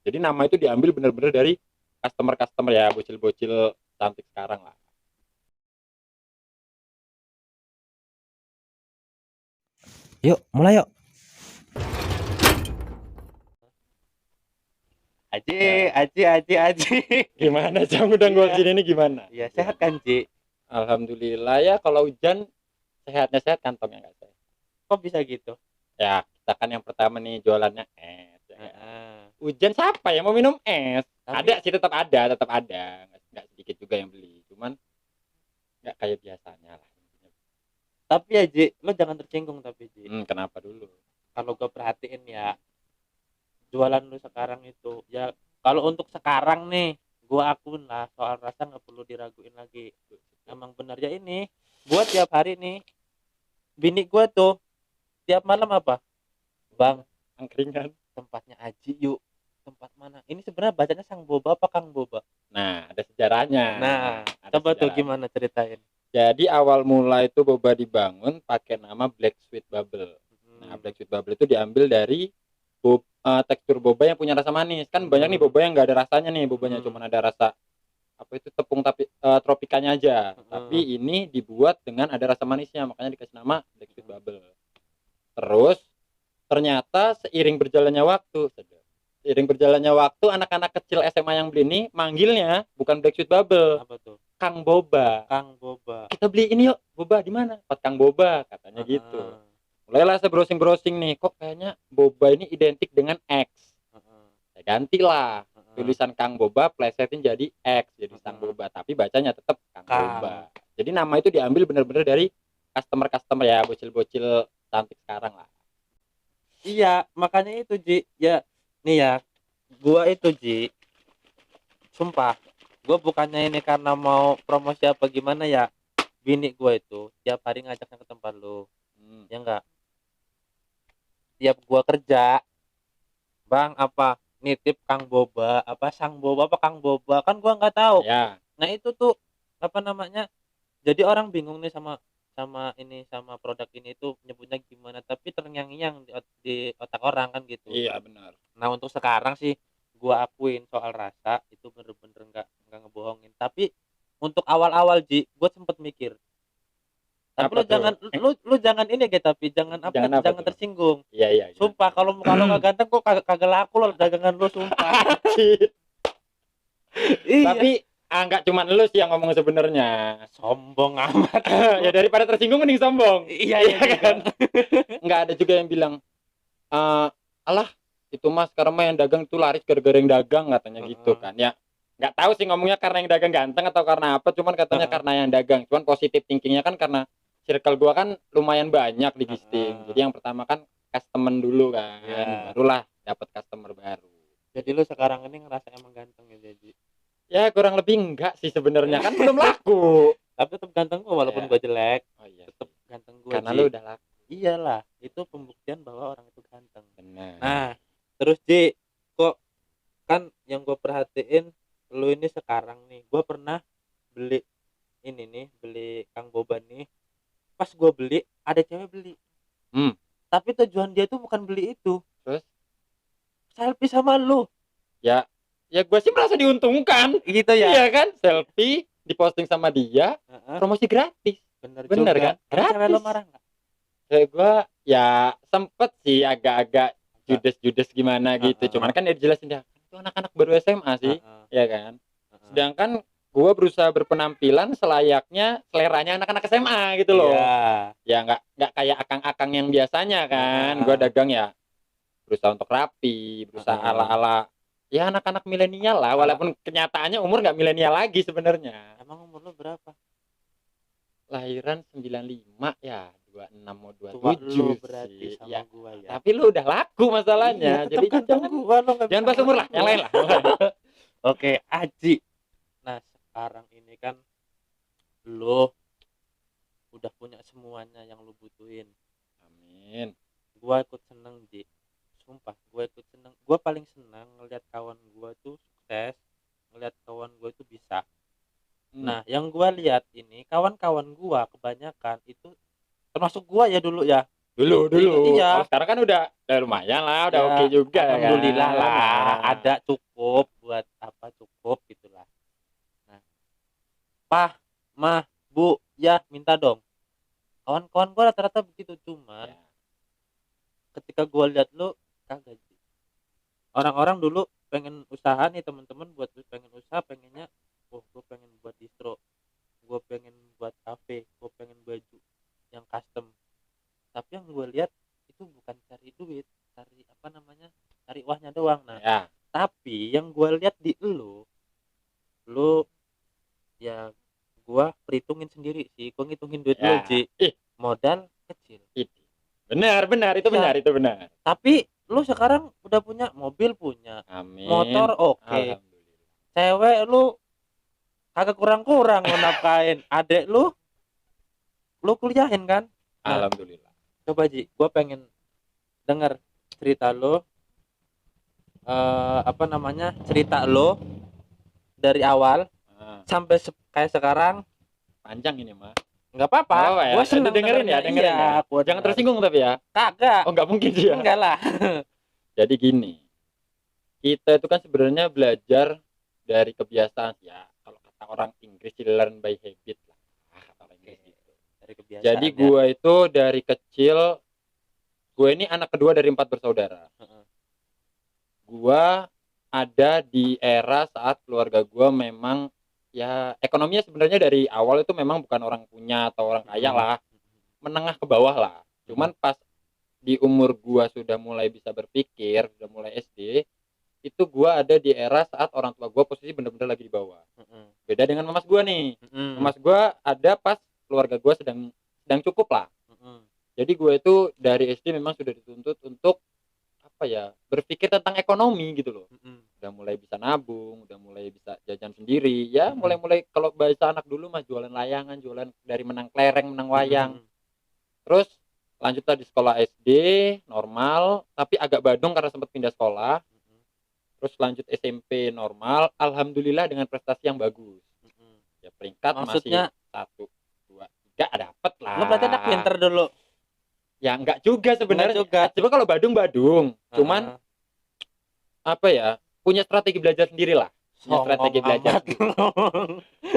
Jadi nama itu diambil bener-bener dari customer-customer ya, bocil-bocil cantik sekarang lah. Yuk, mulai yuk. Aji, Ya, Aji, Aji, Aji. gimana Jam udah gua Iya, kesini ini gimana? iya sehat kan Ji? Alhamdulillah ya, kalau hujan sehatnya sehat, kantongnya nggak sehat. Kok bisa gitu? Ya, kita kan yang pertama nih jualannya es. Ya kan? Heeh. Hujan siapa yang mau minum es? Tapi, Ada sih, tetap ada. Nggak sedikit juga yang beli. Cuman nggak kayak biasanya lah. tapi ya Ji, lo jangan tersinggung tapi Ji. Kenapa dulu? Kalau gue perhatiin ya, jualan lo sekarang itu, ya kalau untuk sekarang nih, gue akun lah soal rasa nggak perlu diraguin lagi. Emang bener ya ini, gue tiap hari nih, bini gue tuh tiap malam apa? Bang, Angkringan. tempatnya Aji yuk. Tempat mana? Ini sebenarnya bacanya Sang Boba apa Kang Boba? Nah, ada sejarahnya. Nah, Ada coba tuh sejarahnya. gimana ceritain. Jadi awal mula itu boba dibangun pakai nama Black Sweet Bubble. Nah, Hmm. Black Sweet Bubble itu diambil dari tekstur boba yang punya rasa manis. Kan banyak nih Hmm. boba yang nggak ada rasanya nih, bobanya Hmm. cuma ada rasa apa itu tepung tapi tropikanya aja. Hmm. Tapi ini dibuat dengan ada rasa manisnya, makanya dikasih nama Black Sweet Hmm. Bubble. Terus ternyata seiring berjalannya waktu anak-anak kecil SMA yang beli ini manggilnya bukan Black Sweet Bubble, Apa tuh? Kang Boba. Kang Boba. Kita beli ini yuk, boba di mana? Tempat Kang Boba, katanya gitu. Heeh. Mulailah saya browsing-browsing nih, kok kayaknya boba ini identik dengan X. Heeh. Saya gantilah Heeh. tulisan Kang Boba, plesetin jadi X, jadi Sang Heeh. Boba, tapi bacanya tetap Kang Kang. Boba. Jadi nama itu diambil bener-bener dari customer-customer ya, bocil-bocil cantik sekarang lah. Iya, makanya itu Ji. Ya, nih ya, gua itu Ji, sumpah, gua bukannya ini karena mau promosi apa gimana ya. Bini gua itu tiap hari ngajaknya ke tempat lu. Hmm. Ya enggak? Tiap gua kerja, Bang, apa nitip Kang Boba, apa Sang Boba apa Kang Boba, kan gua nggak tahu. Ya, Nah, itu tuh apa namanya? Jadi orang bingung nih sama sama produk ini tuh nyebutnya gimana, tapi terngiang-ngiang di otak orang kan gitu. iya benar. Nah, untuk sekarang sih gua akuin soal rasa itu bener-bener nggak ngebohongin. Tapi untuk awal-awal Ji, gua sempet mikir. Tapi Apa tuh? lu jangan ini gitu, tapi jangan apa, Jangan apa jangan tuh? tersinggung. Iya, iya, gimana? Sumpah kalau nggak ganteng kok kagak laku loh dagangan lu sumpah. Iya. Tapi nggak cuma lu sih yang ngomong sebenarnya. Sombong amat. Ya daripada tersinggung mending sombong. Iya Iya juga. kan? Nggak ada juga yang bilang, alah itu mas sekarang mah yang dagang itu laris gara-gara yang dagang, katanya gitu kan. Ya nggak tahu sih ngomongnya karena yang dagang ganteng atau karena apa, cuman katanya karena yang dagang. Cuman positif thinkingnya kan karena circle gua kan lumayan banyak di Gisting. Jadi yang pertama kan customer dulu kan, Ya. barulah dapat customer baru. Jadi lu sekarang ini ngerasa emang ganteng ya jadi. Ya kurang lebih enggak sih sebenarnya, kan belum laku. Tapi tetap ganteng gua walaupun Ya. gua jelek, Oh iya tetap sih. ganteng gua Karena Ji. lu udah laku. Iyalah, itu pembuktian bahwa orang itu ganteng. Benar. Nah, terus Ji, kok kan yang gue perhatiin lu ini sekarang nih, gue pernah beli ini nih, beli Kang Boba nih. Pas gue beli, ada cewek beli. Hmm. Tapi tujuan dia tuh bukan beli itu, Terus selfie sama lu. ya gue sih merasa diuntungkan. Gitu ya. Iya kan, selfie diposting sama dia, Heeh, promosi gratis. bener Bener juga. kan? Tapi cewek lu Gratis. marah nggak? Gue ya sempet sih agak-agak judes-judes gimana gitu. Cuman kan dia dijelasin dia itu anak-anak baru SMA sih, Heeh, ya kan. heeh. Sedangkan gue berusaha berpenampilan selayaknya seleranya anak-anak SMA gitu loh. Iya. Ya nggak kayak akang-akang yang biasanya kan. Heeh. Gue dagang ya berusaha untuk rapi, berusaha Heeh. ala-ala ya anak-anak milenial lah, walaupun kenyataannya umur nggak milenial lagi sebenarnya. Emang umur lu berapa? Lahiran 95 ya, 26 mau Tua 27 lu berarti sih. sama Ya, gua ya. tapi lu udah laku Iya, masalahnya. tetep Jadi ganteng jangan gua, lu nggak jangan bisa bahas umur lah, ngalahin yang gua. lain lah. Oke, Aji. Nah, sekarang ini kan lo udah punya semuanya yang lo butuhin. Amin. Gua ikut seneng, Ji. Sumpah, gua ikut seneng. Gua paling senang ngelihat kawan gua tuh sukses, ngelihat kawan gua itu bisa. Nah, yang gua lihat ini kawan-kawan gua kebanyakan itu termasuk gua ya dulu ya. Dulu. Iya. Kalau sekarang kan udah lumayan lah, udah Ya, oke juga ya kan. alhamdulillah lah, Nah, ada cukup buat apa, cukup gitulah. Nah, Pah, Mah, Bu, ya minta dong. Kawan-kawan gua rata-rata begitu, cuman ya. ketika gua lihat lu kagak sih. Orang-orang dulu pengen usaha nih, teman-teman buat pengen usaha, pengennya gua pengen buat distro, gua pengen buat kafe, gua pengen baju yang custom. Tapi yang gua lihat itu bukan cari duit, cari apa namanya, cari uangnya doang. Nah, Ya. tapi yang gua lihat di lu ya, gua perhitungin sendiri sih, gua ngitungin duit lu, Ya. Ji. Ih, Modal kecil. benar, itu Iya. benar, itu benar. Tapi lu sekarang udah punya mobil, punya Amin. motor, oke. Alhamdulillah. Cewek lu kagak kurang-kurang lu nafkain. Adek lu kuliahin kan? Nah, Alhamdulillah. coba Ji, gua pengen denger cerita lu, apa namanya? Cerita lu dari awal Nah, sampai kayak sekarang. panjang ini mah. Nggak apa-apa, Nggak apa-apa ya. gua seneng dengerin ya, dengernya. dengerin Iya, ya. gua Jangan denger. tersinggung tapi ya. Kagak. Oh, nggak mungkin sih ya. Enggak lah. Jadi gini, kita itu kan sebenarnya belajar dari kebiasaan ya. Kalau kata orang Inggris sih learn by habit lah. Kata orang Inggris gitu. Dari kebiasaan. Jadi ya. gue itu dari kecil, gue ini anak kedua dari 4 bersaudara. Heeh. Gue ada di era saat keluarga gue memang ya ekonominya sebenarnya dari awal itu memang bukan orang punya atau orang kaya lah, menengah ke bawah lah. Cuman pas di umur gue sudah mulai bisa berpikir, sudah mulai SD, itu gue ada di era saat orang tua gue posisi bener-bener lagi di bawah. Beda dengan mamas gue nih. Mamas gue ada pas keluarga gue sedang cukup lah. Jadi gue itu dari SD memang sudah dituntut untuk apa ya, berpikir tentang ekonomi gitu loh. Udah mulai bisa nabung, udah mulai bisa jajan sendiri ya, mulai kalau bahasa anak dulu mah jualan layangan, jualan dari menang kelereng, menang wayang. Terus lanjut di sekolah SD normal, tapi agak badung karena sempat pindah sekolah. Terus lanjut SMP normal, alhamdulillah dengan prestasi yang bagus. Ya peringkat Maksudnya, masih 1, 2, 3 dapet lah. lu berarti anak pinter dulu. Ya enggak juga sebenarnya. Enggak juga. Coba kalau Badung, cuman apa ya, punya strategi belajar sendiri lah. Punya strategi belajar sendiri.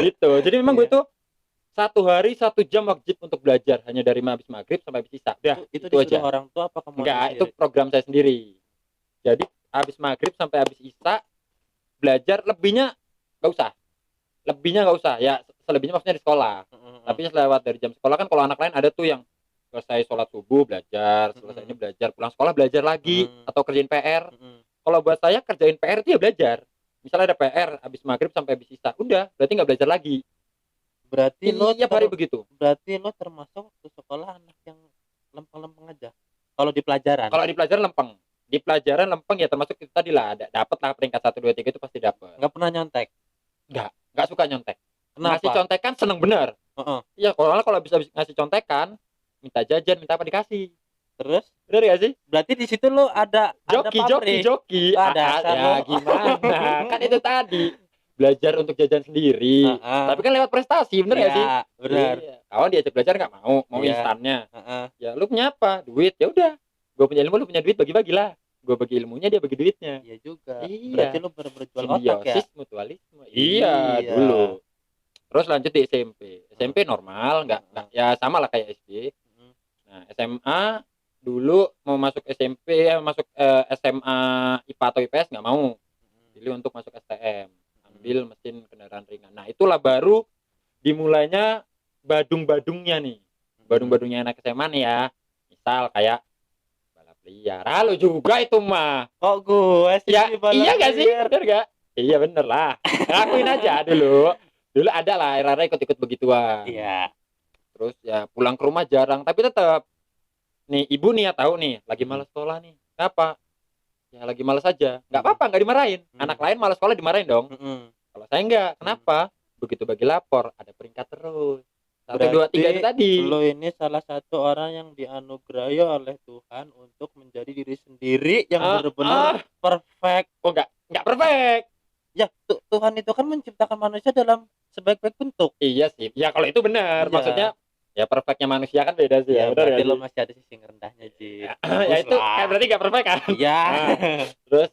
Gitu. Jadi memang gue tuh 1 hari 1 jam wajib untuk belajar, hanya dari habis maghrib sampai habis isya. Udah, itu itu aja. orang tua apa kamu Enggak, sendiri? itu program saya sendiri. Jadi habis maghrib sampai habis isya belajar, lebihnya nggak usah. Ya selebihnya maksudnya di sekolah. Tapi selewat dari jam sekolah kan, kalau anak lain ada tuh yang selesai sholat subuh belajar, selesai ini belajar, pulang sekolah belajar lagi, atau kerjain PR. Kalau buat saya kerjain PR itu ya belajar. Misalnya ada PR habis maghrib sampai habis isya, udah berarti nggak belajar lagi. Berarti lo tiap hari begitu. Berarti lo termasuk waktu sekolah anak yang lempeng-lempeng aja. Kalau di pelajaran. Kalau di pelajaran lempeng. Di pelajaran lempeng ya, termasuk itu tadi lah, dapat lah peringkat 1 2 3 itu pasti dapat. Nggak pernah nyontek. Nggak suka nyontek. Kenapa? Ngasih contekan seneng bener. Iya, kalau bisa ngasih contekan, minta jajan, minta apa dikasih. Terus? Bener gak sih? Berarti di situ lo ada Joki. Ya gimana? Kan itu tadi belajar untuk jajan sendiri. Tapi kan lewat prestasi, bener gak sih? Bener. Iya. Kawan diajak belajar nggak mau Iya. instannya. Ya lu punya apa? Duit. Ya udah. Gue punya ilmu, lu punya duit, bagi-bagilah. Gue bagi ilmunya, dia bagi duitnya. Iya juga. Iya. Berarti lo berjual otak ya? Simbiosis mutualisme. Iya, dulu. Terus lanjut di SMP normal, nggak ya sama lah kayak SD. Nah, SMA dulu mau masuk SMP, masuk SMA IPA atau IPS nggak mau. Pilih untuk masuk STM, ambil mesin kendaraan ringan. Nah, itulah baru dimulainya badung-badungnya nih. Badung-badungnya anak SMA nih ya. Misal kayak balap liar. Halo juga itu mah. Kok gue sih? Ya, iya gak sih? Bener gak? Iya bener lah. Lakuin aja dulu. Dulu ada lah era-era ikut-ikut begituan. Iya. Terus ya pulang ke rumah jarang, tapi tetap nih ibu nih ya tahu nih lagi malas sekolah nih. Kenapa? Ya lagi malas aja. Nggak apa-apa, nggak dimarahin. Anak lain malas sekolah dimarahin dong. Kalau saya enggak. Kenapa? Begitu bagi lapor ada peringkat terus. 1 2 3 itu tadi. Lo ini salah satu orang yang dianugerahi oleh Tuhan untuk menjadi diri sendiri yang benar-benar perfect. Oh enggak perfect. Ya, Tuhan itu kan menciptakan manusia dalam sebaik-baik bentuk. Iya sih. Ya kalau itu benar. Iya. Maksudnya Ya perfectnya manusia kan beda sih ya, Ya benar berarti ya lo sih? masih ada sisi rendahnya Ji. Ya Bagus itu kan lah. berarti gak perfect kan. Iya. Nah, terus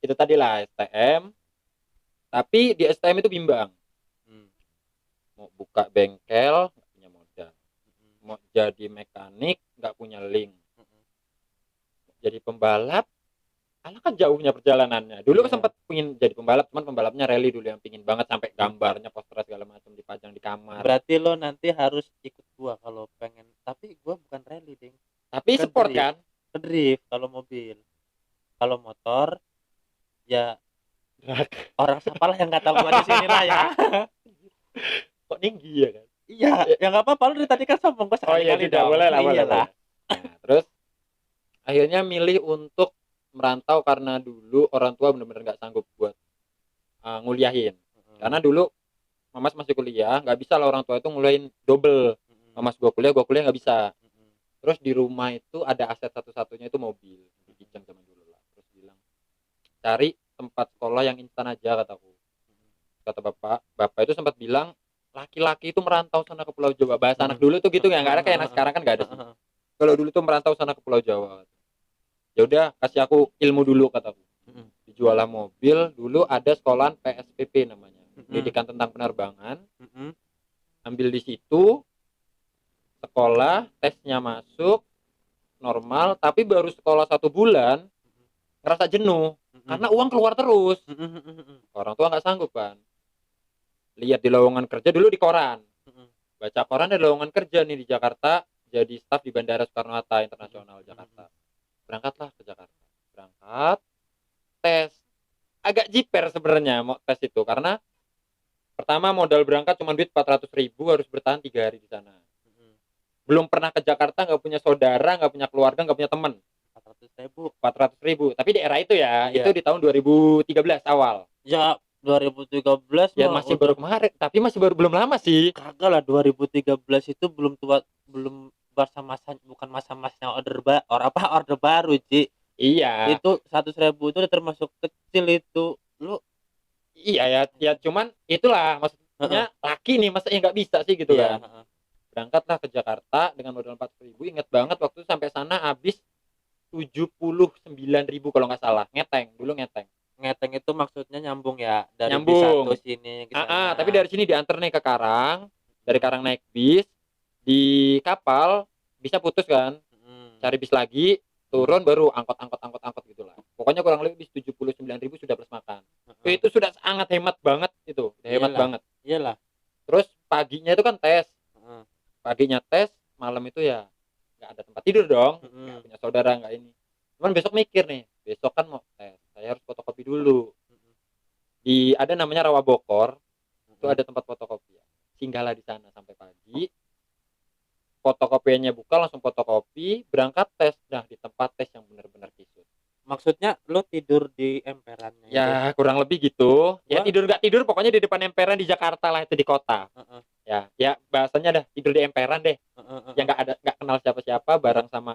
itu tadi lah STM, tapi di STM itu bimbang, Hmm, mau buka bengkel nggak punya modal, hmm, mau jadi mekanik nggak punya link, hmm. jadi pembalap. Karena kan jauhnya perjalanannya. Dulu Iya. sempat pingin jadi pembalap, cuman pembalapnya rally dulu yang pingin banget sampai gambarnya, poster segala macam dipajang di kamar. Berarti lo nanti harus ikut gua kalau pengen. Tapi gua bukan rally, Ding. Tapi Ke sport drift. kan? Ke drift kalau mobil. Kalau motor ya orang siapalah yang nggak tahu gua di sini lah ya. Kok tinggi ya kan? Iya, ya nggak apa-apa lu dari tadi kan sombong gua Oh iya sekali-kali tidak dong. boleh lah, boleh, Iyalah. boleh. Nah, terus akhirnya milih untuk merantau karena dulu orang tua benar-benar nggak sanggup buat nguliahin. Karena dulu mamas masih kuliah, nggak bisa lah orang tua itu ngulain double. Mamas gua kuliah nggak bisa. Terus di rumah itu ada aset satu-satunya itu mobil, dipinjam zaman dulu lah. Terus bilang cari tempat sekolah yang instan aja kataku. Kata bapak itu sempat bilang laki-laki itu merantau sana ke Pulau Jawa. Bahasa anak dulu tuh gitu ya, nggak ada kayak anak sekarang kan nggak ada sih. Kalau dulu tuh merantau sana ke Pulau Jawa. Ya udah kasih aku ilmu dulu kataku. Dijualah mobil, dulu ada sekolahan PSPP namanya, pendidikan tentang penerbangan. Ambil di situ, sekolah, tesnya masuk normal, tapi baru sekolah 1 bulan ngerasa jenuh karena uang keluar terus. Orang tua nggak sanggup kan. Lihat di lowongan kerja dulu di koran, baca koran ada lowongan kerja nih di Jakarta, jadi staf di Bandara Soekarno Hatta Internasional Jakarta. Berangkatlah ke Jakarta, berangkat tes. Agak jiper sebenarnya mau tes itu karena pertama modal berangkat cuma duit 400.000, harus bertahan 3 hari di sana. Belum pernah ke Jakarta, nggak punya saudara, nggak punya keluarga, nggak punya teman. 400.000. 400.000, tapi di era itu ya, Iya. itu di tahun 2013 awal. Ya 2013 Ya mah masih udah baru kemarin, tapi masih baru belum lama sih. kagak lah. 2013 itu belum tua, belum masa-masa, bukan masa-masanya order baru Ci. Iya, Itu 100.000 itu udah termasuk kecil itu lu. iya ya, ya cuman itulah Heeh. maksudnya laki nih, masa ya nggak bisa sih gitu Iya, kan. heeh. Berangkatlah ke Jakarta dengan modal 400.000, inget banget waktu itu sampai sana habis 79.000 kalau nggak salah, ngeteng, dulu ngeteng. Ngeteng itu maksudnya nyambung ya dari bis Nyambung. satu sini ke sana. Tapi dari sini diantar nih ke Karang, dari Karang naik bis, di kapal bisa putus kan, cari bis lagi, turun baru angkot gitulah. Pokoknya kurang lebih 79.000 sudah plus makan. Itu sudah sangat hemat banget itu, hemat Iyalah. banget. Iyalah. Terus paginya itu kan tes, Heeh. paginya tes, malam itu ya nggak ada tempat tidur dong, nggak punya saudara nggak ini. Cuman besok mikir nih, besok kan mau tes, saya harus fotokopi dulu. Di ada namanya Rawa Bokor, itu ada tempat fotokopi. Singgahlah di sana sampai pagi. Fotokopiannya buka, langsung fotokopi, berangkat tes. Nah, di tempat tes yang benar-benar kisut. Maksudnya lo tidur di emperannya itu? Ya, kurang lebih gitu. Ya Wah. tidur nggak tidur, pokoknya di depan emperan di Jakarta lah, itu di kota. Heeh. Ya bahasanya dah tidur di emperan deh. Heeh. Yang nggak kenal siapa-siapa, bareng sama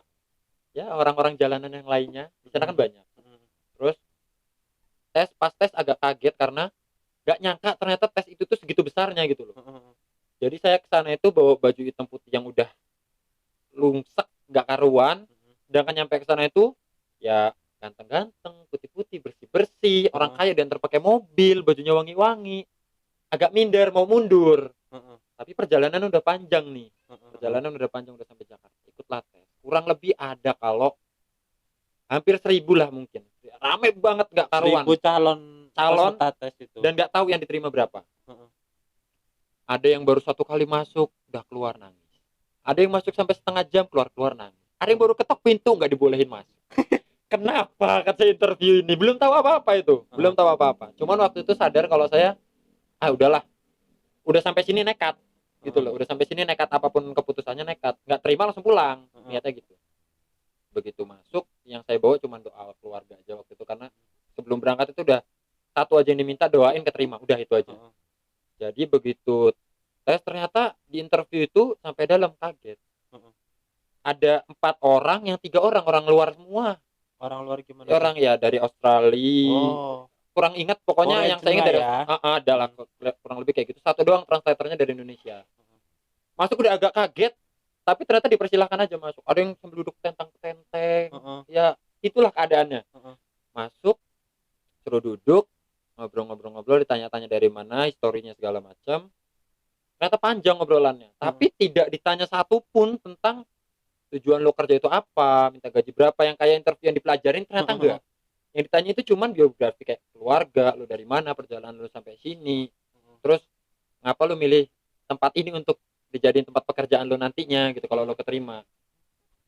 ya orang-orang jalanan yang lainnya. Di sana kan banyak. Terus pas tes agak kaget karena nggak nyangka ternyata tes itu tuh segitu besarnya gitu loh. Jadi saya ke sana itu bawa baju hitam putih yang udah lungsek nggak karuan, sedangkan nyampe ke sana itu ya ganteng-ganteng, putih-putih, bersih-bersih, orang kaya diantar pakai mobil, bajunya wangi-wangi. Agak minder mau mundur. Tapi perjalanan udah panjang nih. Perjalanan udah panjang, udah sampai Jakarta. Ikutlah tes. Kurang lebih ada kalau hampir 1.000 lah mungkin. Rame banget nggak karuan. 1.000 calon peserta tes itu. Dan nggak tahu yang diterima berapa. Ada yang baru 1 kali masuk udah keluar nangis. Ada yang masuk sampai setengah jam keluar nangis. Ada yang baru ketok pintu nggak dibolehin masuk. Kenapa kata interview ini? Belum tahu apa-apa itu. Belum tahu apa-apa. Cuman waktu itu sadar kalau saya udahlah. Udah sampai sini nekat. Gitu loh. Udah sampai sini nekat, apapun keputusannya nekat. Nggak terima langsung pulang. Niatnya gitu. Begitu masuk, yang saya bawa cuma doa keluarga aja waktu itu, karena sebelum berangkat itu udah satu aja yang diminta, doain keterima, udah itu aja. Jadi begitu tes, ternyata di interview itu sampai dalam kaget. Ada 4 orang, yang 3 orang luar semua. Orang luar gimana? Orang ya dari Australia. Kurang ingat pokoknya, yang saya ingat dari ya. adalah kurang lebih kayak gitu. Satu doang translatornya dari Indonesia. Masuk udah agak kaget, tapi ternyata dipersilahkan aja masuk. Ada yang sambil duduk tentang-tenteng. Heeh. Ya, itulah keadaannya. Heeh. Masuk, suruh duduk, ngobrol-ngobrol-ngobrol, ditanya-tanya dari mana, historinya segala macam. Ternyata panjang ngobrolannya, tapi tidak ditanya satupun tentang tujuan lo kerja itu apa, minta gaji berapa, yang kayak interview yang dipelajarin ternyata enggak. Yang ditanya itu cuman biografi kayak keluarga, lo dari mana, perjalanan lo sampai sini, terus ngapa lo milih tempat ini untuk dijadiin tempat pekerjaan lo nantinya gitu kalau lo keterima.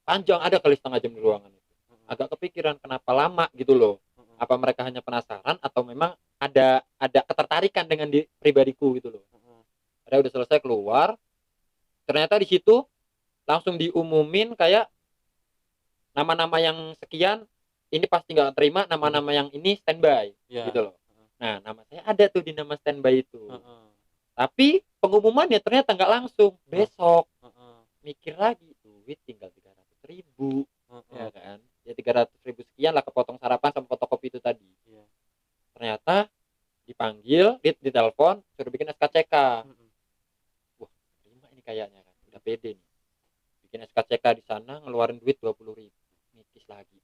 Panjang, ada kali setengah jam di ruangan itu. Agak kepikiran kenapa lama gitu loh. Apa mereka hanya penasaran atau memang ada ketertarikan dengan pribadiku gitu loh. Ada udah selesai keluar, ternyata di situ langsung diumumin kayak nama-nama yang sekian ini pasti nggak terima, nama-nama yang ini standby gitu loh. Nah, nama saya ada tuh di nama standby itu. Tapi pengumumannya ternyata nggak langsung, besok. Mikir lagi, duit tinggal 300.000, ya kan? Ya 300.000 sekian lah kepotong sarapan sama fotokopi itu tadi. Ternyata dipanggil, ditelepon, suruh bikin SKCK. Wah, terima ini kayaknya kan, udah pede nih. Bikin SKCK di sana, ngeluarin duit 20.000, mikis lagi.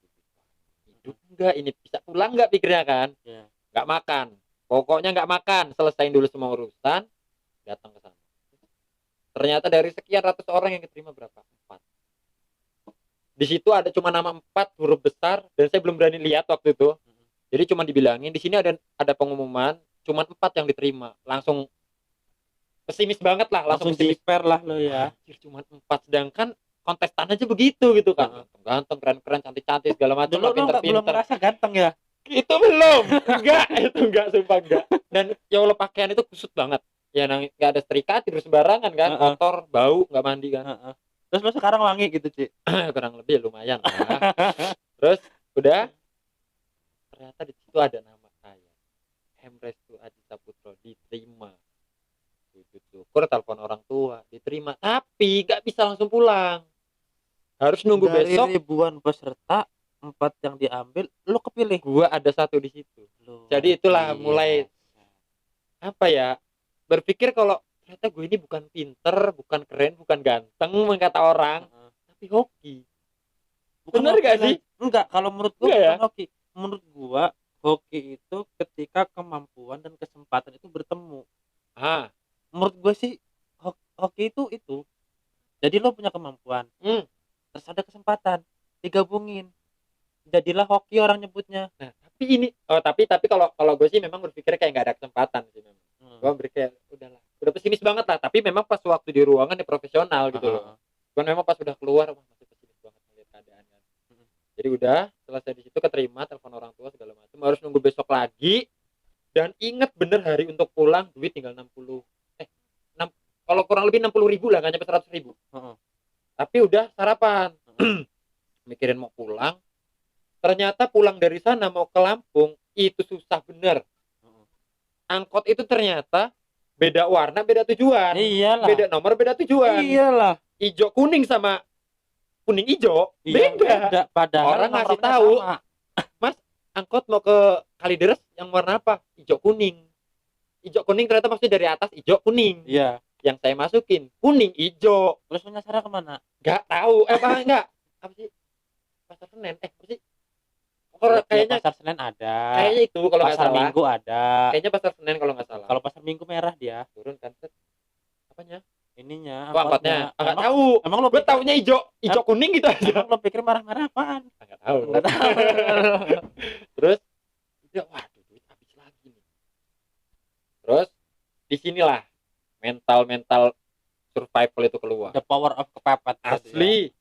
Hidup enggak, ini bisa pulang enggak pikirnya kan? Enggak makan, pokoknya enggak makan, selesain dulu semua urusan, datang ke sana. Ternyata dari sekian ratus orang yang diterima berapa? 4. Di situ ada cuma nama 4 huruf besar dan saya belum berani lihat waktu itu. Jadi cuma dibilangin di sini ada pengumuman, cuma 4 yang diterima. Langsung pesimis banget lah, langsung jiper lah lo ya. Anjir, cuma 4, sedangkan kontestan aja begitu gitu kan. Ganteng, keren-keren, cantik-cantik segala macam, Dulu lo belum merasa ganteng ya? Itu belum. Enggak, sumpah enggak. Dan ya Allah, pakaian itu kusut banget. Ya nggak ada setrika, tidur sembarangan kan, kotor, bau, nggak mandi kan. Terus lo sekarang wangi gitu, Ci? Kurang lebih lumayan lah. Terus udah, ternyata di situ ada nama saya, Hemrestu Aji Saputro, diterima. Syukur telepon orang tua, diterima, tapi nggak bisa langsung pulang, harus nunggu dari besok. Ribuan peserta 4 yang diambil, lo kepilih. Gua ada 1 di situ. Jadi itulah mulai apa ya, berpikir kalau ternyata gue ini bukan pinter, bukan keren, bukan ganteng kata orang, tapi hoki. Bener gak sih? Enggak, kalau menurut gue bukan hoki. Menurut gua hoki itu ketika kemampuan dan kesempatan itu bertemu. Menurut gue sih hoki itu. Jadi lo punya kemampuan, terus ada kesempatan, digabungin, jadilah hoki orang nyebutnya. Nah, tapi kalau gue sih memang berpikir kayak nggak ada kesempatan sih memang. Gue berpikir udah pesimis banget lah. Tapi memang pas waktu di ruangan ya profesional gitu loh. Cuman memang pas udah keluar masih pesimis banget melihat keadaan kan. Jadi udah selesai di situ, keterima, telepon orang tua segala macam, harus nunggu besok lagi. Dan inget bener hari untuk pulang, duit tinggal 60. Kalau kurang lebih 60.000 lah, nggak nyampe 100.000. Tapi udah sarapan. Mikirin mau pulang. Ternyata pulang dari sana mau ke Lampung itu susah bener. Angkot itu ternyata beda warna, beda tujuan. Iyalah. Beda nomor, beda tujuan. Iyalah. Ijo kuning sama kuning ijo beda. Padahal orang ngasih tahu, sama. Mas, angkot mau ke Kalideres yang warna apa? Ijo kuning. Ijo kuning ternyata maksudnya dari atas ijo kuning. Iya. Yang saya masukin kuning ijo. Terus nyasarnya kemana? Gak tahu. Enggak. Apa sih? Pasar Senen. Apa sih? Kayaknya Pasar Senen ada. Kayaknya itu kalau nggak salah. Pasar Minggu ada. Kayaknya Pasar Senen kalau nggak salah. Kalau Pasar Minggu merah dia. Turun kan set. Apanya? Ininya. Angkotnya. Enggak tahu. Emang lo gue taunya hijau kuning gitu aja. Emang lo pikir merah-merah apaan? Enggak tahu. Terus dia waduh, duit habis lagi nih. Terus disinilah mental survival itu keluar. The power of kepepet. Asli.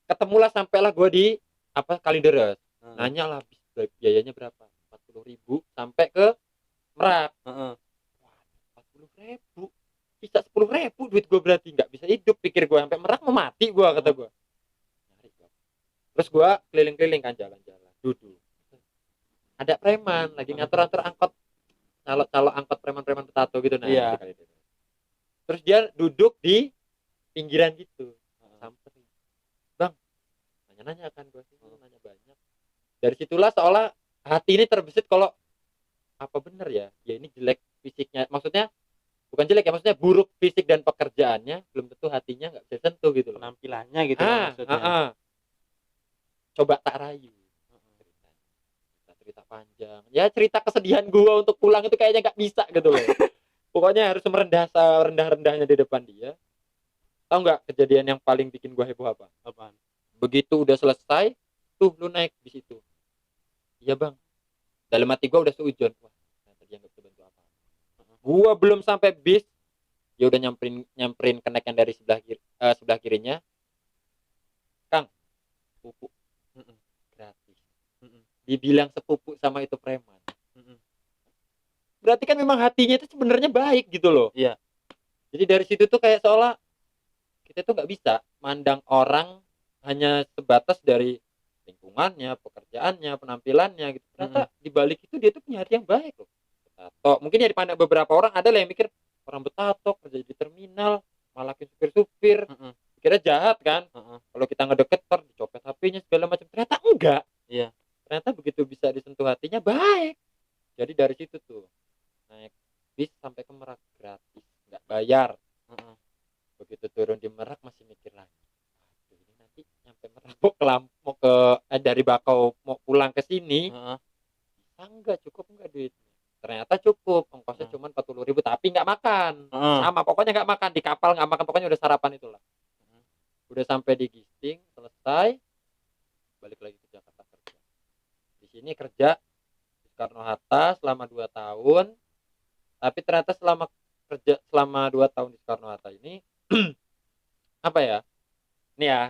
Ketemulah sampailah gue di Kalideres. Nanya lah biayanya berapa, 40.000 sampai ke Merak. 40.000 bisa 10.000 duit gue, berarti nggak bisa hidup, pikir gue, sampai Merak mau mati gue, kata gue. Terus gue keliling-keliling kan, jalan-jalan, duduk, ada preman lagi ngatur-ngatur angkot, calo angkot preman-preman petato gitu. Nah, iya. Terus dia duduk di pinggiran gitu, samperin, bang, nanya-nanya kan, gue sih nanya banyak. Dari situlah seolah hati ini terbesit kalau apa bener ya ini jelek fisiknya, maksudnya bukan jelek ya, maksudnya buruk fisik dan pekerjaannya, belum tentu hatinya nggak bisa sentuh gitu loh. Penampilannya gitu kan maksudnya. Coba tak rayu, cerita panjang ya, cerita kesedihan gua untuk pulang itu kayaknya nggak bisa gitu loh. Pokoknya harus merendah-rendahnya di depan dia. Tahu nggak kejadian yang paling bikin gua heboh apa? Apaan? Begitu udah selesai, tuh lu naik bis itu. Iya bang. Dalam hati gua udah seujon. Wah, ternyata dia nggak bisa bantu apa. Gua belum sampai bis, dia udah nyamperin kenek yang dari sebelah kirinya. Kang, pupuk gratis. Dibilang sepupu sama itu preman. Berarti kan memang hatinya itu sebenarnya baik gitu loh. Iya. Jadi dari situ tuh kayak seolah kita tuh nggak bisa mandang orang hanya sebatas dari lingkungannya, pekerjaannya, penampilannya gitu. Ternyata di balik itu dia tuh punya hati yang baik loh. Betato. Mungkin ya dipandang beberapa orang ada lah yang mikir orang betato kerja di terminal, malah supir-supir. Kira jahat kan? Kalau kita ngedeket ter dicopet HP-nya segala macam. Ternyata enggak. Iya. Ternyata begitu bisa disentuh hatinya baik. Jadi dari situ tuh naik bis sampai ke Merak gratis, nggak bayar. Begitu turun di Merak masih mikir lagi, aduh ini nanti nyampe Merak mau ke dari Bakau mau pulang ke sini, bisa nggak, cukup nggak duitnya? Ternyata cukup, ongkosnya cuma 40.000, tapi nggak makan. Sama pokoknya nggak makan di kapal, nggak makan, pokoknya udah sarapan itulah. Udah sampai di Gisting selesai, balik lagi ke Jakarta kerja. Di sini kerja di Soekarno Hatta selama 2 tahun. Tapi ternyata selama 2 tahun di Soekarno Hatta ini apa ya? Ini ya,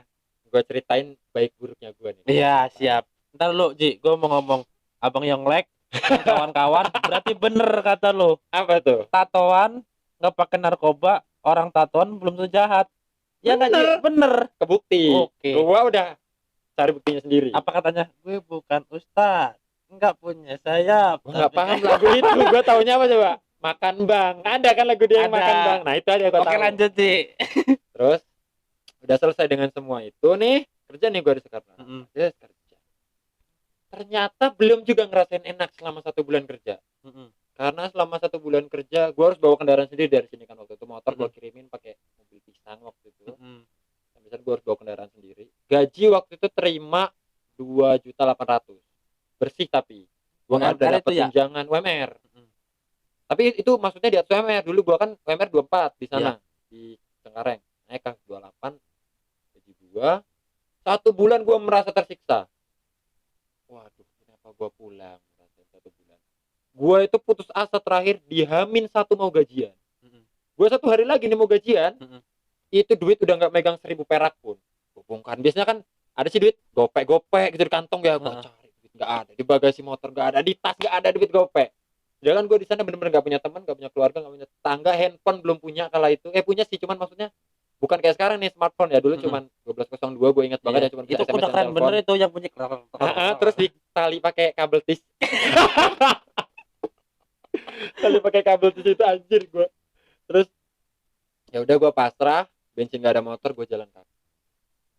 gue ceritain baik buruknya gue nih. Iya, siap. Ntar lu, Ji, gue mau ngomong Abang Yonglek dan kawan-kawan, berarti bener kata lu. Apa tuh? Tatoan nggak pakai narkoba, orang tatoan belum sejahat. Ya nggak, Ji? Bener. Kebukti. Oke. Gue udah cari buktinya sendiri. Apa katanya? Gue bukan ustad, nggak punya sayap. Gue nggak paham lagu itu. Gue taunya apa coba? Makan bang, ada kan lagu dia yang Ada. makan bang. Nah itu aja gue tahu. Oke, lanjut, Ji. Terus udah selesai dengan semua itu nih, kerja nih gue di Soekarno. Yes, kerja. Ternyata belum juga ngerasain enak selama 1 bulan kerja. Karena selama 1 bulan kerja gue harus bawa kendaraan sendiri dari sini kan, waktu itu motor gue kirimin pakai mobil pisang waktu itu. Sampai gue harus bawa kendaraan sendiri. Gaji waktu itu terima 2.800.000 bersih, tapi gue nggak ada dapat tunjangan UMR. Tapi itu maksudnya di atas UMR. Dulu gua kan UMR 24 di sana, di Cengkareng. Naik kan 28 gaji gua. 1 bulan gua merasa tersiksa. Waduh, kenapa gua pulang? 1 bulan. Gua itu putus asa terakhir di H-1 mau gajian. Gua 1 hari lagi nih mau gajian. Itu duit udah nggak megang 1.000 perak pun. Gua bongkar. Biasanya kan ada sih duit gopek gitu di kantong ya, gua cari duit nggak ada, di bagasi motor nggak ada, di tas nggak ada duit gopek. Jangan gue di sana bener-bener gak punya teman, gak punya keluarga, gak punya tetangga, handphone belum punya kala itu. Punya sih, cuman maksudnya bukan kayak sekarang nih smartphone ya. Dulu cuman 1202, gue ingat banget ya, cuman itu bisa udah SMS keren dan bener telepon. itu yang punya. Terus ditali pakai kabel tis. Tali pakai kabel tis itu anjir gue. Terus ya udah gue pasrah, bensin gak ada motor, gue jalan kaki.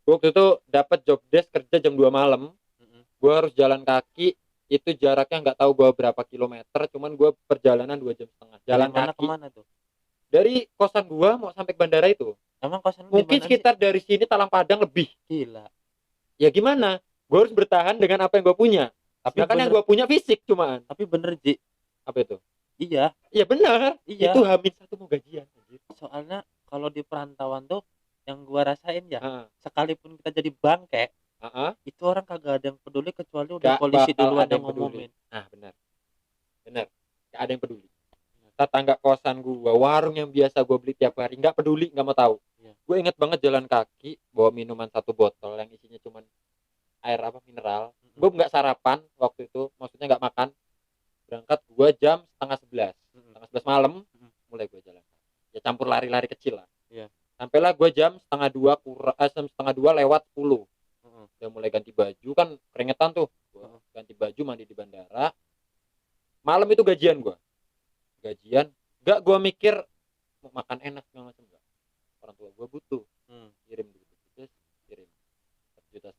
Gue waktu itu dapat job desk kerja jam 2 malam. Gue harus jalan kaki. Itu jaraknya nggak tahu gue berapa kilometer, cuman gue perjalanan 2,5 jam jalan Dari mana kaki. kemana tuh? Dari kosan gue mau sampai ke bandara itu Emang kosan mungkin sekitar dari sini Talang Padang lebih. Gila. Ya gimana, gue harus bertahan dengan apa yang gue punya. Tapi kan yang gue punya fisik cuman. Tapi bener, Ji. Apa itu? Iya. Iya benar. Iya. Itu H-1 mau gajian. Soalnya kalau di perantauan tuh yang gua rasain ya, sekalipun kita jadi bangke, itu orang kagak ada yang peduli kecuali udah polisi duluan yang ngumumin. Nah benar, gak ada yang peduli. Tetangga kosan gua, warung yang biasa gua beli tiap hari, nggak peduli, nggak mau tahu. Gue inget banget jalan kaki bawa minuman 1 botol yang isinya cuman air mineral. Gue nggak sarapan waktu itu, maksudnya nggak makan. Berangkat gua jam setengah 11 malam, mulai gua jalan kaki. Ya campur lari-lari kecil lah. Sampailah gua jam setengah 2 lewat 10. Udah mulai ganti baju kan, keringetan tuh. Gua ganti baju, mandi di bandara. Malam itu gajian gua. Gak gua mikir mau makan enak segala macam, enggak. Orang tua gua butuh. Kirim duit, kirim 1,5 juta.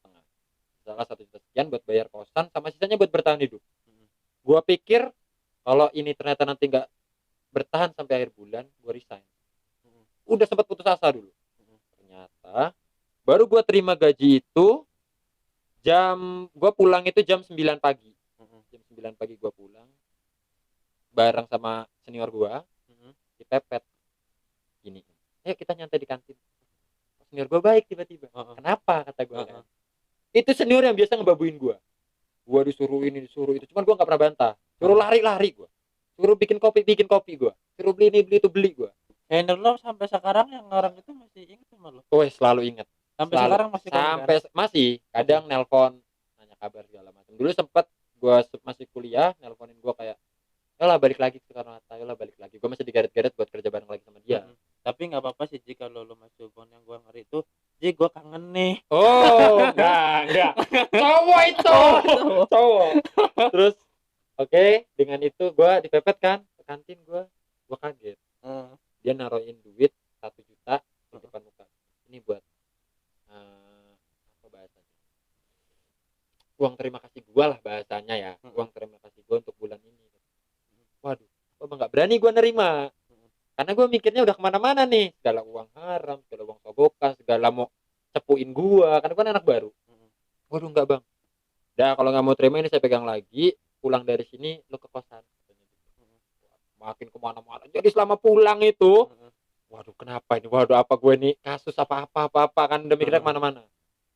Salah 1 juta sekian buat bayar kosan, sama sisanya buat bertahan hidup. Gua pikir kalau ini ternyata nanti nggak bertahan sampai akhir bulan, gue resign. Udah sempat putus asa dulu. Ternyata baru gue terima gaji itu gue pulang itu jam 9 pagi. Jam 9 pagi gue pulang bareng sama senior gue, dipepet gini, ayo kita nyantai di kantin. Senior gue baik tiba-tiba. Kenapa, kata gue kan. Itu senior yang biasa ngebabuin gue disuruh ini disuruh itu, cuman gue nggak pernah bantah. Suruh lari gue, suruh bikin kopi gue, suruh beli ini beli itu beli gue. Lo sampai sekarang yang orang itu masih ingat sama lo? Oh, selalu ingat. Sampai Selalu. sekarang masih sampai masih kadang nelpon nanya kabar segala macam. Dulu sempet gue masih kuliah nelponin gue kayak, yolah balik lagi ke Soekarno-Hatta, yolah balik lagi. Gue masih digeret-geret buat kerja bareng lagi sama dia. Tapi nggak apa-apa sih Ji, kalau lo masih hubungan. Yang gue ngeri itu, Ji gue kangen nih. Oh enggak cowok itu cowok. Terus oke, dengan itu gue dipepet kan ke kantin. Gue kaget. Dia naruhin duit 1 juta di depan muka. Ini buat apa bahasanya, uang terima kasih gue lah bahasanya ya. Uang terima kasih gue untuk bulan ini. Waduh, gue nggak berani gue nerima, karena gue mikirnya udah kemana-mana nih, segala uang haram, segala uang sogokan, segala mau cepuin gue, karena gue anak baru. Waduh, enggak bang, dah kalau nggak mau terima ini saya pegang lagi, pulang dari sini lo ke kosan. Makin kemana-mana. Jadi selama pulang itu, waduh kenapa ini, waduh apa gue nih kasus apa kan, udah mikirnya kemana-mana.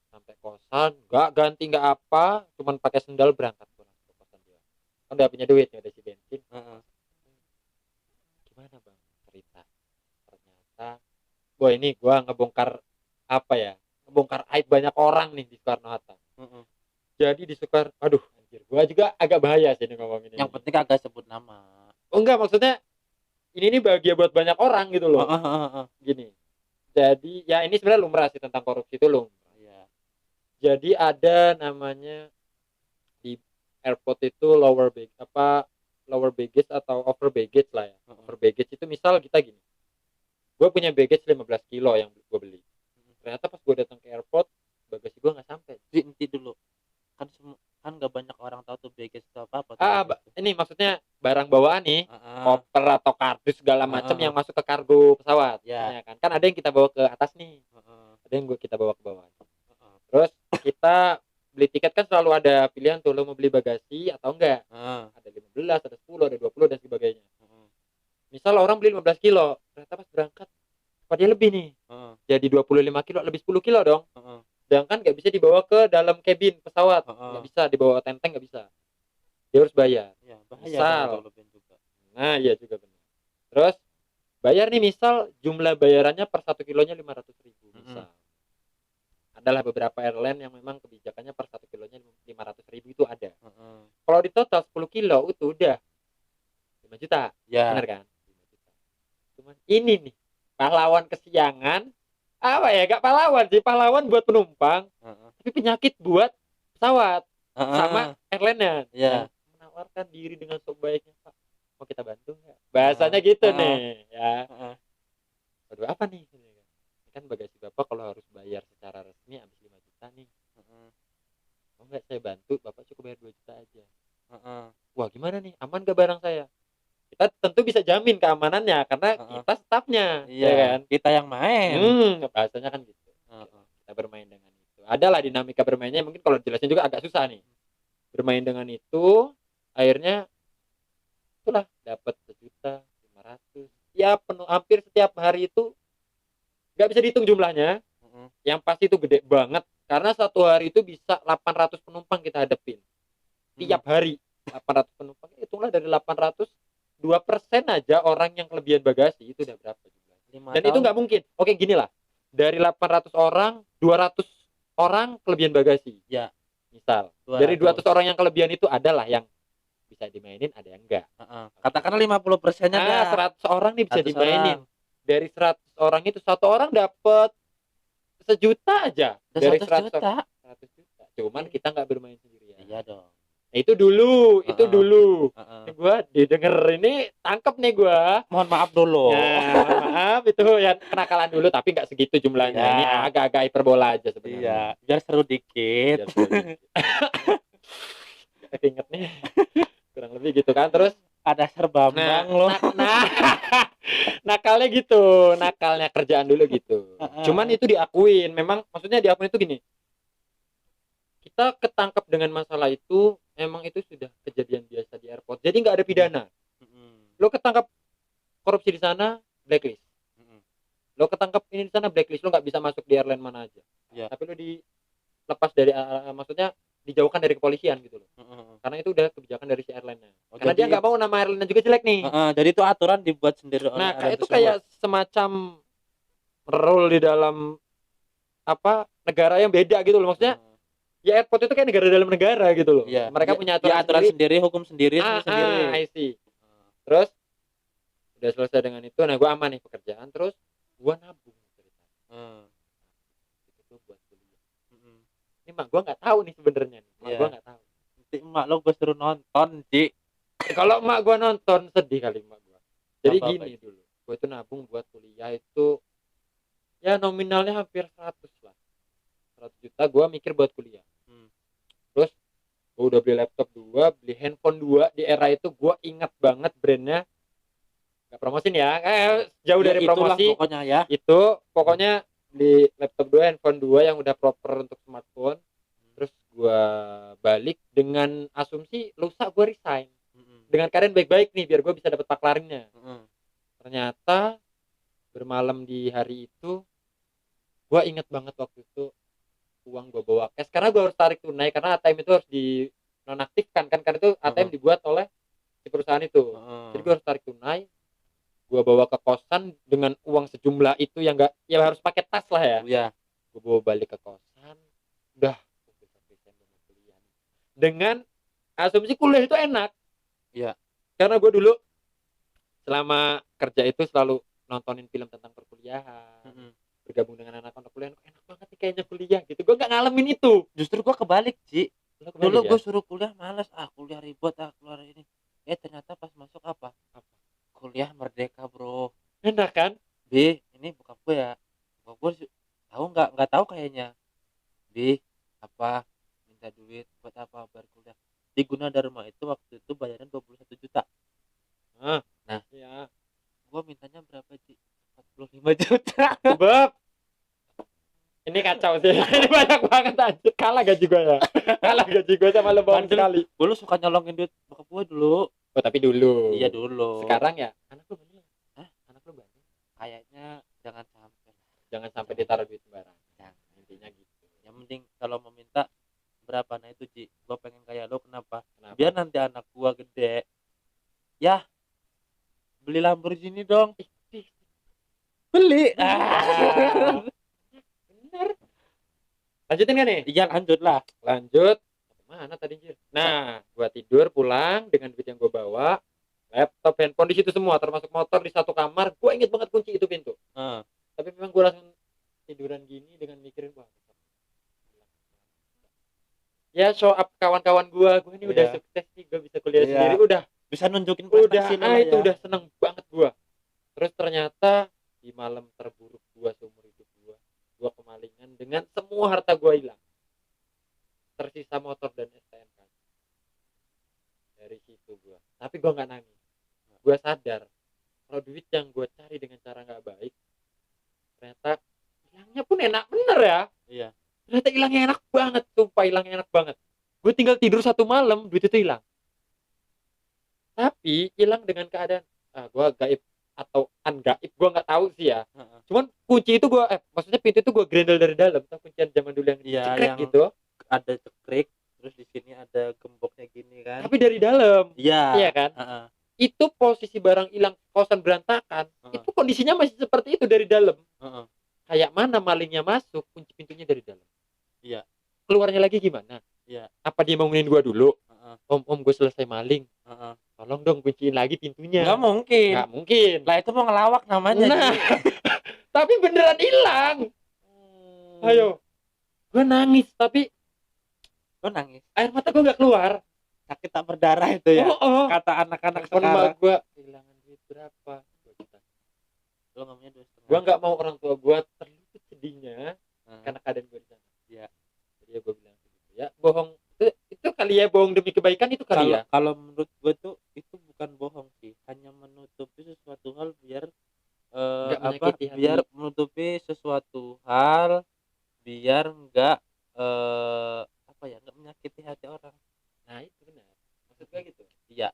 Sampai kosan nggak ganti nggak apa, cuman pakai sendal berangkat pulang ke kosan dia. Kan udah punya duit, udah isi bensin. Gimana bang cerita? Ternyata gue ngebongkar apa ya, ngebongkar aib banyak orang nih di Soekarno-Hatta. Jadi di aduh anjir, gue juga agak bahaya sih ngomongin ini. Yang penting kagak sebut nama. Oh enggak, maksudnya ini bahagia buat banyak orang gitu loh. Gini, jadi ya ini sebenarnya lumrah sih, tentang korupsi itu lumrah. Jadi ada namanya di airport itu lower baggage atau over baggage lah ya. Over baggage itu misal kita gini, gue punya baggage 15 kilo yang gue beli. Ternyata pas gue datang ke airport, bagasi gue nggak sampai. Nanti dulu, kan nggak banyak orang tahu tuh baggage itu apa. Ini maksudnya barang bawaan nih, koper atau kardus segala macam yang masuk ke kargo pesawat. Ya kan ada yang kita bawa ke atas nih, ada yang kita bawa ke bawah. Terus kita beli tiket kan selalu ada pilihan tuh, lo mau beli bagasi atau enggak. Ada 15, ada 10, ada 20 dan sebagainya. Misal orang beli 15 kilo, ternyata pas berangkat apa dia lebih nih, jadi 25 kilo, lebih 10 kilo dong. Sedangkan nggak bisa dibawa ke dalam kabin pesawat, nggak bisa dibawa tenteng, nggak bisa, dia harus bayar. Misal nah iya juga benar. Terus bayar nih, misal jumlah bayarannya per 1 kilonya 500.000 misal. Adalah beberapa airline yang memang kebijakannya per 1 kilonya 500.000 itu ada. Kalau di total 10 kilo itu udah 5 juta, benar kan? 5 juta. Cuman ini nih pahlawan kesiangan, apa ya, gak pahlawan sih, pahlawan buat penumpang, tapi penyakit buat pesawat sama airline-nya. Menawarkan diri dengan sebaiknya, Pak, mau kita bantu nggak? Bahasanya gitu nih ya. Waduh apa nih? Kan bagasi bapak kalau harus bayar secara resmi habis 5 juta nih. Mau nggak saya bantu, bapak cukup bayar 2 juta aja. Wah gimana nih, aman gak barang saya? Kita tentu bisa jamin keamanannya karena kita stafnya, ya kan? Kita yang main. Bahasanya kan gitu. Kita bermain dengan itu. Adalah dinamika bermainnya, mungkin kalau jelasin juga agak susah nih. Bermain dengan itu, akhirnya itulah dapat 1.500.000. Ya hampir setiap hari itu nggak bisa dihitung jumlahnya. Yang pasti itu gede banget, karena satu hari itu bisa 800 penumpang kita hadapin tiap hari. 800 penumpang, hitunglah dari 800, 2% aja orang yang kelebihan bagasi itu udah berapa jumlahnya. Dan itu nggak mungkin. Oke gini lah, dari 800 orang 200 orang kelebihan bagasi ya, misal 200. Dari 200 orang yang kelebihan itu adalah yang bisa dimainin, ada yang enggak. Katakanlah 50%-nya 100 orang nih bisa dimainin. Dari 100 orang itu, satu orang dapat 1 juta aja. Dari 100 juta. 100 juta. Cuman kita nggak bermain sendirian. Iya dong. Nah, itu dulu. Gua didengar ini tangkep nih gua. Mohon maaf dulu. Ya, maaf itu ya kenakalan dulu, tapi nggak segitu jumlahnya. Ya. Ini agak-agak hiperbola aja sebenarnya. Iya, biar seru dikit. Inget nih. Kurang lebih gitu kan. Terus ada Bambang lo. Nakalnya gitu, nakalnya kerjaan dulu gitu. Cuman itu diakuin, memang maksudnya diakuin itu gini. Kita ketangkap dengan masalah itu, emang itu sudah kejadian biasa di airport. Jadi nggak ada pidana. Lo ketangkap korupsi di sana, blacklist. Lo ketangkap ini di sana, blacklist. Lo nggak bisa masuk di airline mana aja. Ya. Tapi lo dilepas dari, maksudnya dijauhkan dari kepolisian gitu loh. Karena itu udah kebijakan dari si airline-nya. Karena dia nggak mau nama airline-nya juga jelek nih. Jadi itu aturan dibuat sendiri oleh Nah, airline itu tersebut. kayak semacam role di dalam apa negara yang beda gitu loh. Maksudnya ya airport itu kayak negara dalam negara gitu loh. Iya. Mereka punya ya, aturan sendiri, hukum sendiri, sendiri. I see. Terus udah selesai dengan itu, nah gue aman nih pekerjaan, terus gue nabung cerita. Itu buat kuliah. Ini mak gue nggak tahu nih sebenarnya. Mak gue nggak tahu. Nanti emak lo gue suruh nonton, Ci. Kalau emak gue nonton sedih kali emak gue. Jadi Apa-apa gini dulu, gue itu nabung buat kuliah itu ya nominalnya hampir 100 lah. 100 juta gue mikir buat kuliah. Terus gue udah beli laptop 2, beli handphone 2. Di era itu gue ingat banget brandnya, gak promosin ya, jauh Ya, dari promosi pokoknya ya. itu. Pokoknya beli laptop 2, handphone 2 yang udah proper untuk smartphone. Terus gue balik dengan asumsi lusa gue resign dengan keadaan baik-baik nih, biar gue bisa dapat paklarinnya. Ternyata bermalam di hari itu, gue inget banget waktu itu uang gue bawa cash karena gue harus tarik tunai, karena ATM itu harus di nonaktifkan kan, karena itu ATM dibuat oleh si perusahaan itu. Jadi gue harus tarik tunai, gue bawa ke kosan dengan uang sejumlah itu yang enggak, ya harus pakai tas lah ya. Iya. Gue bawa balik ke kosan, udah dengan asumsi kuliah itu enak. Iya. Karena gue dulu selama kerja itu selalu nontonin film tentang perkuliahan, bergabung dengan anak-anak kuliah, enak banget nih kayaknya kuliah gitu. Gue gak ngalamin itu. Justru gue kebalik, Ci. Dulu Ya? gue suruh kuliah males, kuliah ribet, keluar ini. Ternyata pas masuk apa? Kuliah merdeka, bro. Enak kan? Ini bokap gue ya. Bokap gue tahu nggak tahu kayaknya. Apa minta duit buat apa bayar kuliah? Di Gunadarma itu waktu itu bayaran 21 juta. Nah, ya. Gue mintanya berapa, Ci? 45 juta. Sebab ini kacau sih. Ini banyak banget aja. Kalah gaji gue ya. Kalah gaji gue sama lebon sekali. Gue lu suka nyolongin duit bokap gue dulu. Oh, tapi dulu. Iya dulu. Sekarang ya, anak lu banyak. Anak lu banyak. Kayaknya jangan sampai. Jangan sampai ditaruh duit sembarangan. Intinya gitu. Yang penting kalau meminta berapa, nah itu, Ci. Gue pengen kayak lo, kenapa? Biar nanti anak gua gede, ya beli Lamborghini dong. Beli. Bener. Lanjutin kan nih? Iya, lanjut lah. Lanjut. Mana tadi, Jir? Nah, gua tidur pulang dengan duit yang gua bawa, laptop, handphone di situ semua, termasuk motor di satu kamar. Gua inget banget kunci itu pintu. Tapi memang gua langsung tiduran gini dengan mikirin, wah, ya show up kawan-kawan gua ini udah sukses nih, gua bisa kuliah sendiri, udah bisa nunjukin prestasi udah itu udah seneng banget gua. Terus ternyata di malam terburuk gua seumur hidup gua kemalingan dengan semua harta gua hilang. Tersisa motor dan STNK. Dari situ gua. Tapi gua nggak nangis. Gua sadar kalau duit yang gua cari dengan cara nggak baik, ternyata hilangnya pun enak bener ya. Iya. Ternyata hilangnya enak banget, sumpah hilangnya enak banget. Gue tinggal tidur 1 malam, duit itu hilang. Tapi hilang dengan keadaan, gue gaib atau gaib, gue nggak tahu sih ya. Cuman kunci itu gue, maksudnya pintu itu gue grendel dari dalam. Tahu kuncian zaman dulu yang cekrek yang gitu. Ada cekrek, terus di sini ada gemboknya gini kan. Tapi dari dalam. Iya kan. Itu posisi barang hilang, kosan berantakan. Itu kondisinya masih seperti itu dari dalam. Kayak mana malingnya masuk, kunci pintunya dari dalam. Iya. Keluarnya lagi gimana? Iya. Apa dia bangunin gua dulu? Om, gue selesai maling. Tolong dong kunciin lagi pintunya. Nggak mungkin. Nggak mungkin. Lah itu mau ngelawak namanya. Nah, tapi beneran hilang. Ayo. Gue nangis, tapi gue nangis. Air mata gue nggak keluar. Sakit tak berdarah itu ya. Kata anak-anak sekarang. Gue kehilangan duit berapa? Lo ngomongnya 2,5. Gue nggak mau orang tua gue terlibat sedihnya karena keadaan gue di sana. Iya. Jadi ya gue bilang gitu ya, bohong itu kali ya, bohong demi kebaikan itu kali ya. Kalau menurut gue tuh itu bukan bohong sih, hanya menutupi sesuatu hal biar Nggak apa menyakiti hati. biar menutupi sesuatu hal biar enggak apa ya, enggak menyakiti hati orang. Nah itu benar, maksud gue gitu. Iya.